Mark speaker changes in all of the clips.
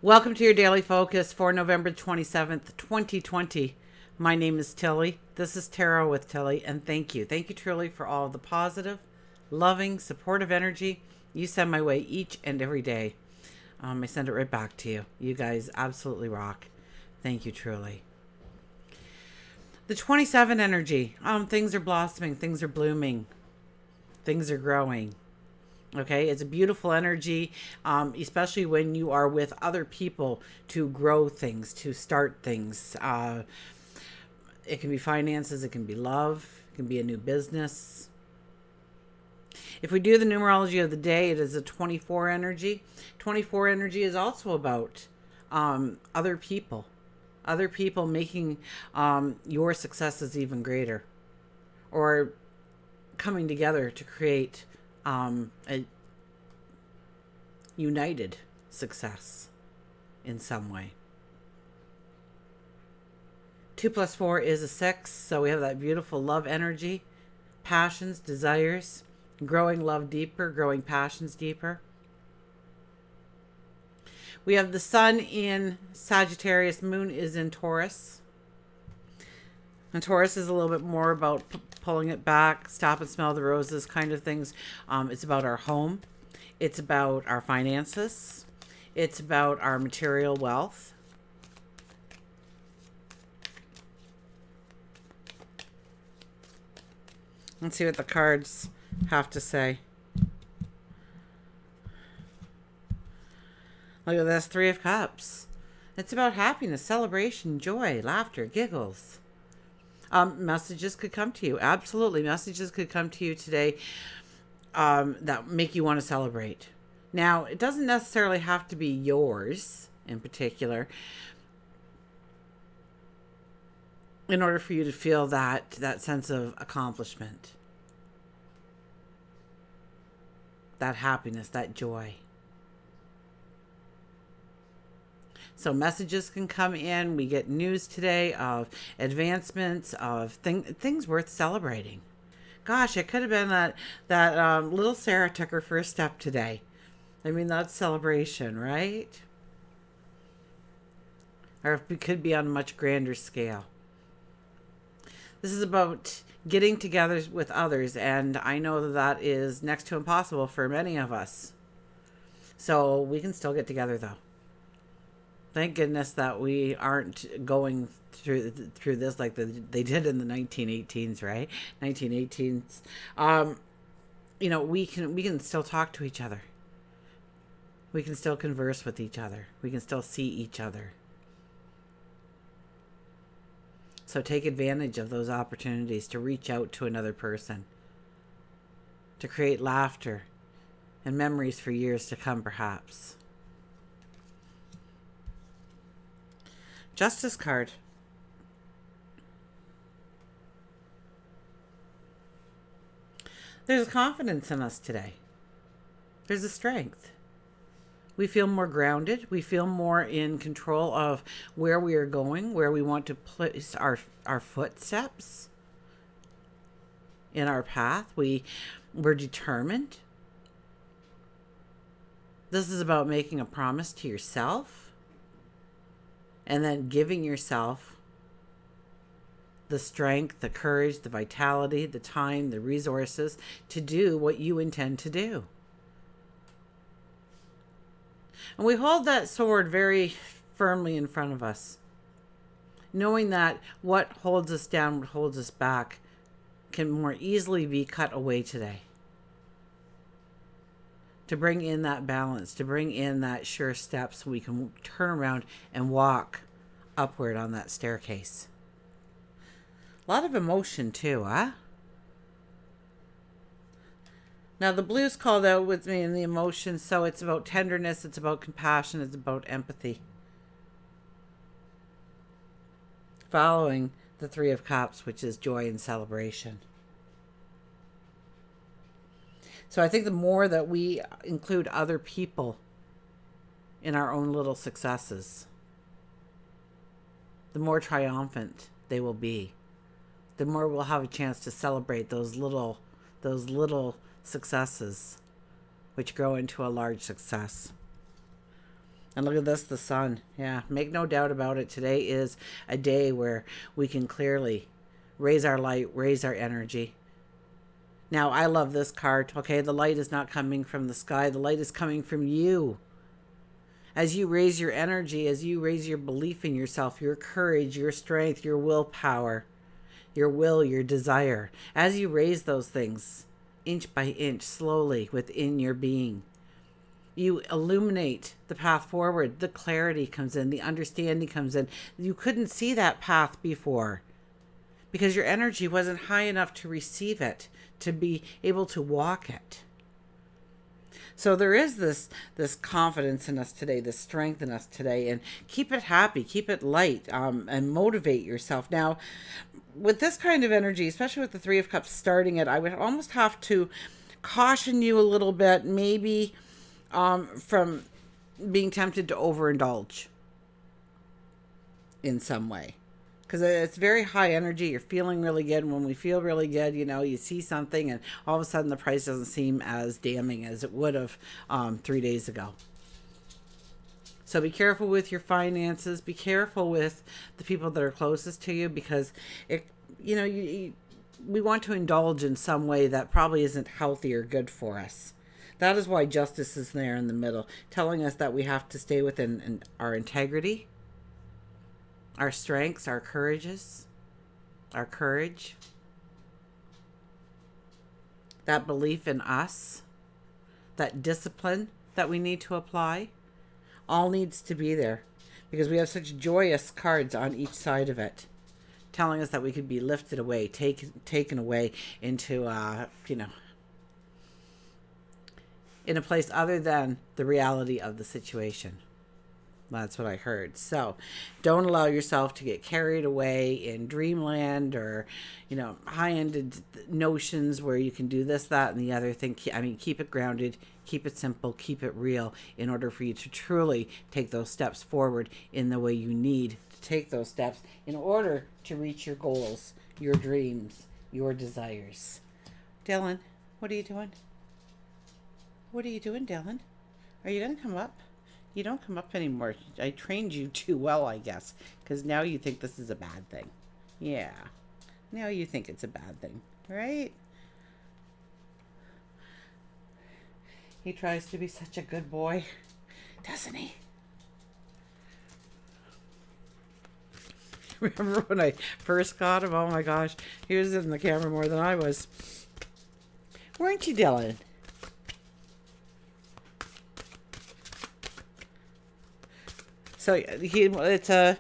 Speaker 1: Welcome to your daily focus for November 27th, 2020. My name is Tilly. This is Tarot with Tilly, and thank you. Thank you truly for all the positive, loving, supportive energy you send my way each and every day. I send it right back to you. You guys absolutely rock. Thank you truly. The 27 energy. Things are blossoming. Things are blooming. Things are growing. Okay, it's a beautiful energy, especially when you are with other people to grow things, to start things. It can be finances, it can be love, it can be a new business. If we do the numerology of the day, it is a 24 energy. 24 energy is also about other people making your successes even greater, or coming together to create a united success in some way. 2 plus 4 is a 6, so we have that beautiful love energy, passions, desires, growing love deeper, growing passions deeper. We have the sun in Sagittarius, moon is in Taurus. And Taurus is a little bit more about pulling it back, stop and smell the roses kind of things. It's about our home. It's about our finances. It's about our material wealth. Let's see what the cards have to say. Look at this, 3 of Cups. It's about happiness, celebration, joy, laughter, giggles. Messages could come to you. Absolutely. Messages could come to you today that make you want to celebrate. Now, it doesn't necessarily have to be yours in particular in order for you to feel that sense of accomplishment, that happiness, that joy. So messages can come in. We get news today of advancements, of things worth celebrating. Gosh, it could have been that little Sarah took her first step today. I mean, that's celebration, right? Or it could be on a much grander scale. This is about getting together with others, and I know that is next to impossible for many of us. So we can still get together, though. Thank goodness that we aren't going through this like they did in the 1918s, right? 1918s. We can still talk to each other. We can still converse with each other. We can still see each other. So take advantage of those opportunities to reach out to another person, to create laughter and memories for years to come, perhaps. Justice card. There's a confidence in us today. There's a strength. We feel more grounded. We feel more in control of where we are going, where we want to place our footsteps in our path. We're determined. This is about making a promise to yourself, and then giving yourself the strength, the courage, the vitality, the time, the resources to do what you intend to do. And we hold that sword very firmly in front of us, knowing that what holds us down, what holds us back, can more easily be cut away today. To bring in that balance, to bring in that sure step so we can turn around and walk upward on that staircase. A lot of emotion too, huh? Now the blue's called out with me in the emotion, so it's about tenderness, it's about compassion, it's about empathy. Following the 3 of Cups, which is joy and celebration. So I think the more that we include other people in our own little successes, the more triumphant they will be. The more we'll have a chance to celebrate those little successes, which grow into a large success. And look at this, the sun. Yeah, make no doubt about it. Today is a day where we can clearly raise our light, raise our energy. Now, I love this card. Okay, the light is not coming from the sky. The light is coming from you. As you raise your energy, as you raise your belief in yourself, your courage, your strength, your willpower, your will, your desire, as you raise those things inch by inch, slowly within your being, you illuminate the path forward. The clarity comes in, the understanding comes in. You couldn't see that path before because your energy wasn't high enough to receive it, to be able to walk it. So there is this confidence in us today, this strength in us today, and keep it happy, keep it light, and motivate yourself. Now, with this kind of energy, especially with the Three of Cups starting it, I would almost have to caution you a little bit, maybe from being tempted to overindulge in some way. Because it's very high energy. You're feeling really good. And when we feel really good, you see something and all of a sudden the price doesn't seem as damning as it would have 3 days ago. So be careful with your finances. Be careful with the people that are closest to you, because we want to indulge in some way that probably isn't healthy or good for us. That is why justice is there in the middle, telling us that we have to stay within our integrity, our strengths, our courage, that belief in us, that discipline that we need to apply, all needs to be there, because we have such joyous cards on each side of it, telling us that we could be lifted away, taken away into, in a place other than the reality of the situation. That's what I heard. So don't allow yourself to get carried away in dreamland or, high-ended notions where you can do this, that, and the other thing. Keep it grounded, keep it simple, keep it real in order for you to truly take those steps forward in the way you need to take those steps in order to reach your goals, your dreams, your desires. Dylan, what are you doing? What are you doing, Dylan? Are you going to come up? You don't come up anymore. I trained you too well, I guess, because now you think this is a bad thing. Yeah. Now you think it's a bad thing, right? He tries to be such a good boy, doesn't he? Remember when I first got him? Oh my gosh. He was in the camera more than I was. Weren't you, Dylan? So it's a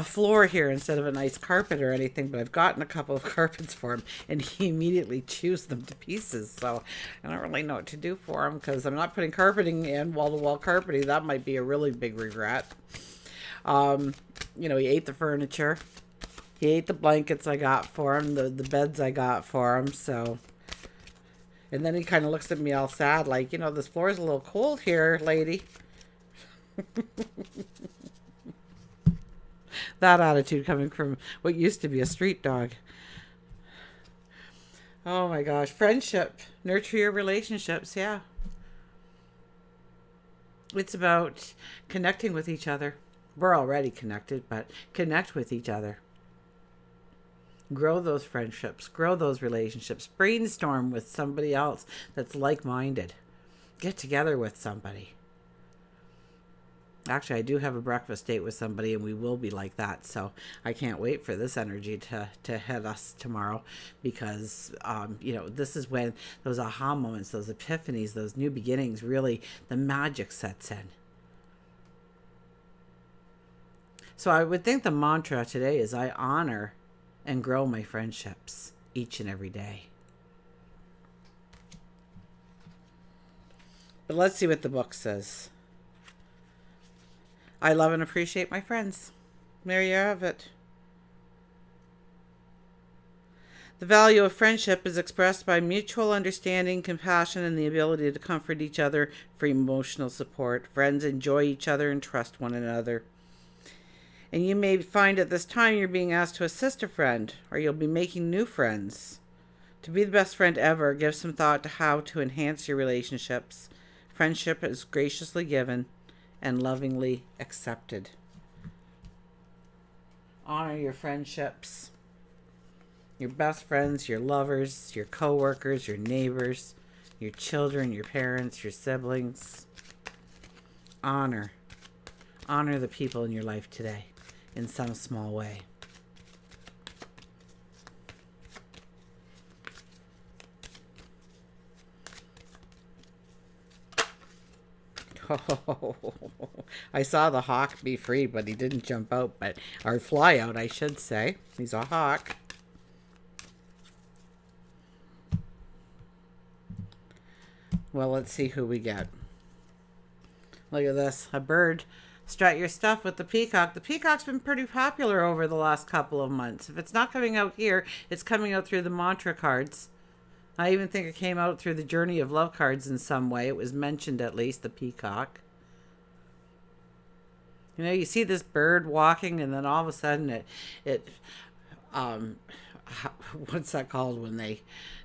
Speaker 1: floor here instead of a nice carpet or anything, but I've gotten a couple of carpets for him, and he immediately chews them to pieces. So I don't really know what to do for him, because I'm not putting carpeting in, wall-to-wall carpeting. That might be a really big regret. He ate the furniture. He ate the blankets I got for him, the beds I got for him, so... And then he kind of looks at me all sad, like, this floor is a little cold here, lady. That attitude coming from what used to be a street dog. Oh my gosh. Friendship. Nurture your relationships. Yeah. It's about connecting with each other. We're already connected, but connect with each other. Grow those friendships. Grow those relationships. Brainstorm with somebody else that's like-minded. Get together with somebody. Actually, I do have a breakfast date with somebody, and we will be like that. So I can't wait for this energy to hit us tomorrow, because, this is when those aha moments, those epiphanies, those new beginnings, really the magic sets in. So I would think the mantra today is I honor and grow my friendships each and every day. But let's see what the book says. I love and appreciate my friends. There you have it. The value of friendship is expressed by mutual understanding, compassion, and the ability to comfort each other for emotional support. Friends enjoy each other and trust one another. And you may find at this time you're being asked to assist a friend, or you'll be making new friends. To be the best friend ever, give some thought to how to enhance your relationships. Friendship is graciously given. and lovingly accepted. Honor your friendships, your best friends, your lovers, your coworkers, your neighbors, your children, your parents, your siblings. Honor the people in your life today in some small way. Oh, I saw the hawk be free, but he didn't jump out, or fly out, I should say. He's a hawk. Well, let's see who we get. Look at this, a bird. Strut your stuff with the peacock. The peacock's been pretty popular over the last couple of months. If it's not coming out here, it's coming out through the mantra cards. I even think it came out through the Journey of Love cards in some way. It was mentioned, at least, the peacock. You know, you see this bird walking, and then all of a sudden what's that called when they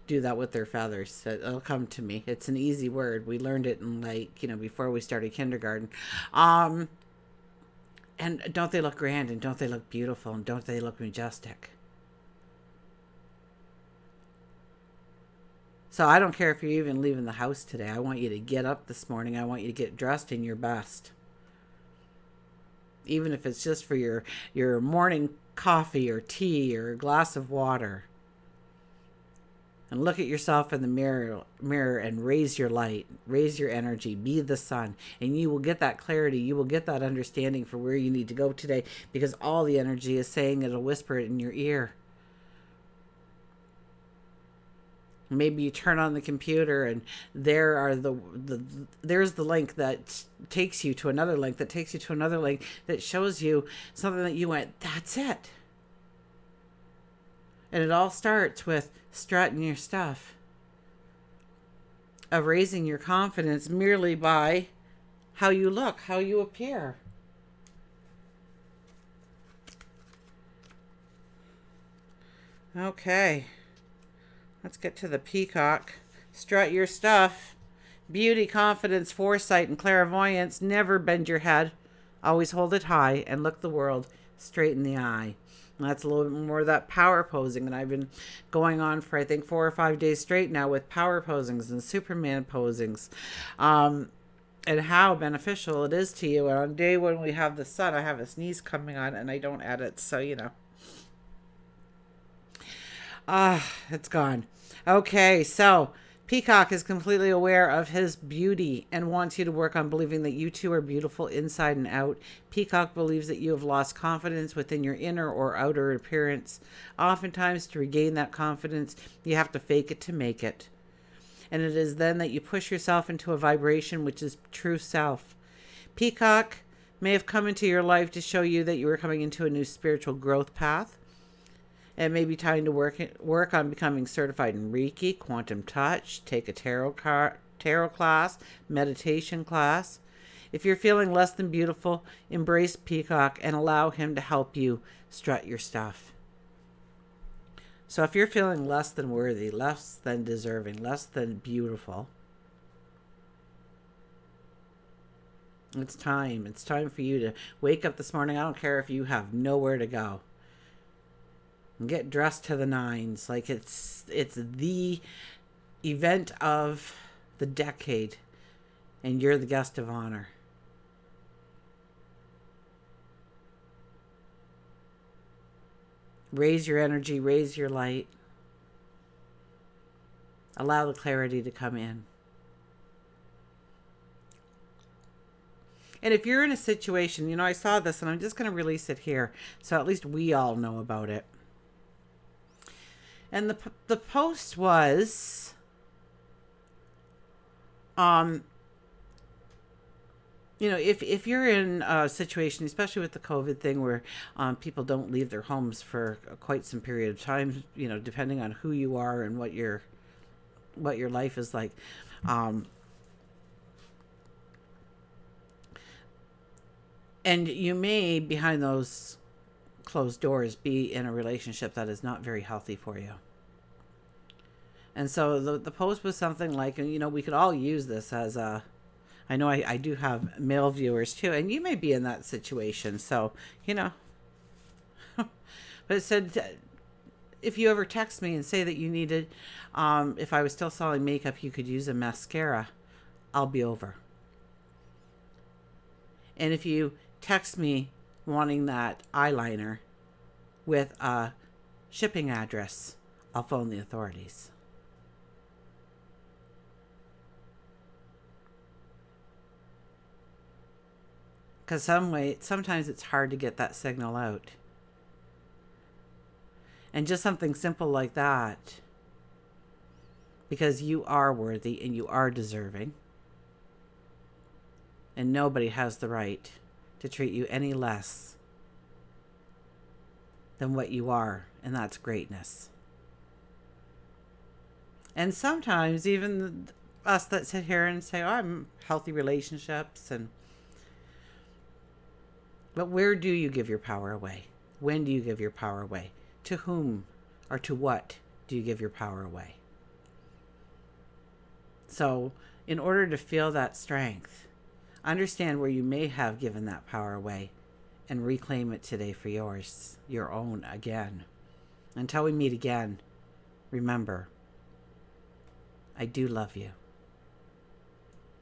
Speaker 1: do that with their feathers? It'll come to me. It's an easy word. We learned it in, before we started kindergarten. And don't they look grand, and don't they look beautiful, and don't they look majestic? So I don't care if you're even leaving the house today. I want you to get up this morning. I want you to get dressed in your best. Even if it's just for your morning coffee or tea or a glass of water. And look at yourself in the mirror and raise your light. Raise your energy. Be the sun. And you will get that clarity. You will get that understanding for where you need to go today, because all the energy is saying it'll whisper it in your ear. Maybe you turn on the computer and there's the link that takes you to another link that takes you to another link that shows you something that you went, that's it. And it all starts with strutting your stuff, of raising your confidence merely by how you look, how you appear. Okay. Let's get to the peacock. Strut your stuff. Beauty, confidence, foresight, and clairvoyance. Never bend your head. Always hold it high and look the world straight in the eye. And that's a little bit more of that power posing. And I've been going on for, I think, 4 or 5 days straight now with power posings and Superman posings. And how beneficial it is to you. And on day when we have the sun, I have a sneeze coming on and I don't edit. So, it's gone. Okay, so Peacock is completely aware of his beauty and wants you to work on believing that you too are beautiful inside and out. Peacock believes that you have lost confidence within your inner or outer appearance. Oftentimes, to regain that confidence, you have to fake it to make it. And it is then that you push yourself into a vibration which is true self. Peacock may have come into your life to show you that you are coming into a new spiritual growth path. It may be time to work on becoming certified in Reiki, quantum touch, take a tarot class, meditation class. If you're feeling less than beautiful, embrace Peacock and allow him to help you strut your stuff. So if you're feeling less than worthy, less than deserving, less than beautiful, it's time. It's time for you to wake up this morning. I don't care if you have nowhere to go. Get dressed to the nines. Like it's the event of the decade, and you're the guest of honor. Raise your energy, raise your light. Allow the clarity to come in. And if you're in a situation, I saw this and I'm just going to release it here so at least we all know about it. And the post was, if you're in a situation, especially with the COVID thing, where people don't leave their homes for quite some period of time, depending on who you are and what your life is like. And you may, behind those closed doors, be in a relationship that is not very healthy for you. And so the post was something like, we could all use this as a I know I do have male viewers too, and you may be in that situation. So, you know, but it said if you ever text me and say that you needed, if I was still selling makeup, you could use a mascara, I'll be over. And if you text me wanting that eyeliner with a shipping address, I'll phone the authorities. Because sometimes it's hard to get that signal out. And just something simple like that, because you are worthy and you are deserving, and nobody has the right to treat you any less than what you are, and that's greatness. And sometimes even us that sit here and say, oh, I'm healthy relationships, but where do you give your power away? When do you give your power away? To whom or to what do you give your power away? So in order to feel that strength, understand where you may have given that power away and reclaim it today for yours, your own again. Until we meet again, remember, I do love you.